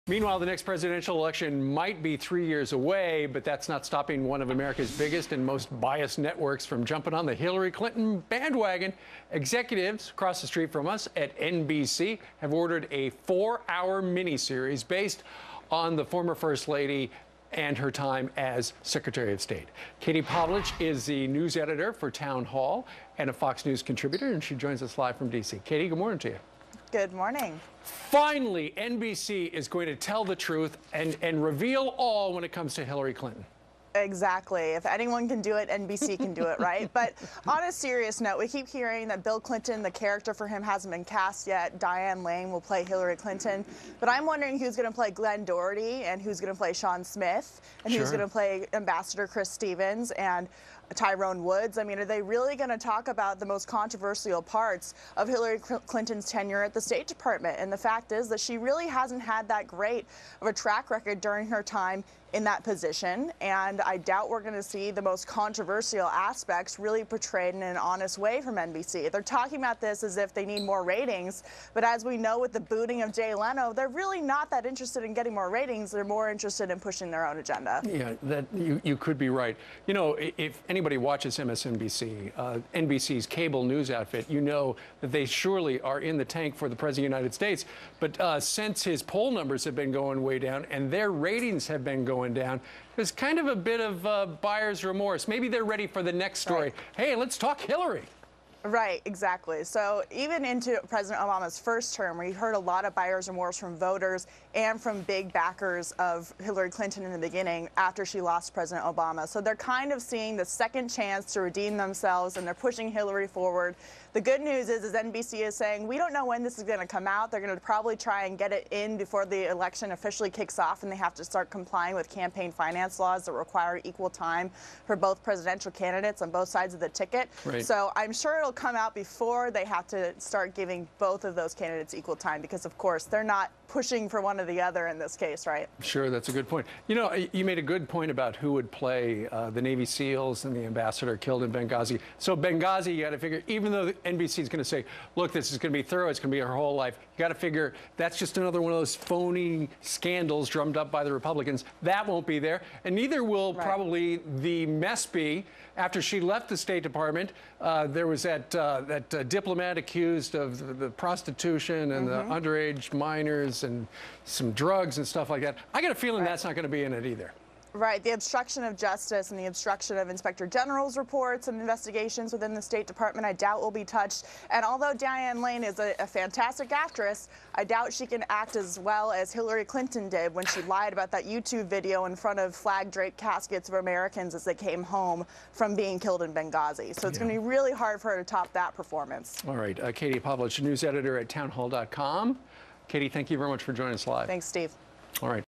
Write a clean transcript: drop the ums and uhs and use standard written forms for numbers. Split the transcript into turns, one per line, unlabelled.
Meanwhile, the next presidential election might be 3 years away, but that's not stopping one of America's biggest and most biased networks from jumping on the Hillary Clinton bandwagon. Executives across the street from us at NBC have ordered a 4-hour miniseries based on the former First Lady and her time as Secretary of State. Katie Pavlich is the news editor for Town Hall and a Fox News contributor, and she joins us live from D.C. Katie, good morning to you.
Good morning.
Finally, NBC is going to tell the truth and reveal all when it comes to Hillary Clinton.
Exactly. If anyone can do it, NBC can do it, right? But on a serious note, we keep hearing that Bill Clinton, the character for him, hasn't been cast yet. Diane Lane will play Hillary Clinton. But I'm wondering who's going to play Glenn Doherty and who's going to play Sean Smith and who's going to play Ambassador Chris Stevens and Tyrone Woods. I mean, are they really going to talk about the most controversial parts of Hillary Clinton's tenure at the State Department? And the fact is that she really hasn't had that great of a track record during her time in that position, and I doubt we're going to see the most controversial aspects really portrayed in an honest way from NBC. They're talking about this as if they need more ratings, but as we know with the booting of Jay Leno, they're really not that interested in getting more ratings. They're more interested in pushing their own agenda. Yeah,
that you could be right. You know, if anybody watches MSNBC, NBC's cable news outfit, you know that they surely are in the tank for the President of the United States. But since his poll numbers have been going way down and their ratings have been going down, there's kind of a bit of buyer's remorse. Maybe they're ready for the next story. Right. Hey, let's talk Hillary.
Right, exactly. So even into President Obama's first term, we heard a lot of buyer's remorse from voters and from big backers of Hillary Clinton in the beginning after she lost President Obama. So they're kind of seeing the second chance to redeem themselves, and they're pushing Hillary forward. The good news is NBC is saying, we don't know when this is going to come out. They're going to probably try and get it in before the election officially kicks off, and they have to start complying with campaign finance laws that require equal time for both presidential candidates on both sides of the ticket.
Right.
So I'm sure it'll come out before they have to start giving both of those candidates equal time, because of course they're not pushing for one or the other in this case, right? Sure,
that's a good point. You know, you made a good point about who would play the Navy SEALs and the ambassador killed in Benghazi. So Benghazi, you got to figure, even though the NBC is going to say, look, this is going to be thorough, it's going to be her whole life, you got to figure that's just another one of those phony scandals drummed up by the Republicans. That won't be there, and neither will probably the mess be. After she left the State Department, there was that diplomat accused of the prostitution and the underage minors and some drugs and stuff like that. I got a feeling that's not going to be in it either.
Right. The obstruction of justice and the obstruction of Inspector General's reports and investigations within the State Department, I doubt will be touched. And although Diane Lane is a fantastic actress, I doubt she can act as well as Hillary Clinton did when she lied about that YouTube video in front of flag-draped caskets of Americans as they came home from being killed in Benghazi. So it's going to be really hard for her to top that performance.
All right. Katie Pavlich, news editor at townhall.com. Katie, thank you very much for joining us live.
Thanks, Steve.
All right.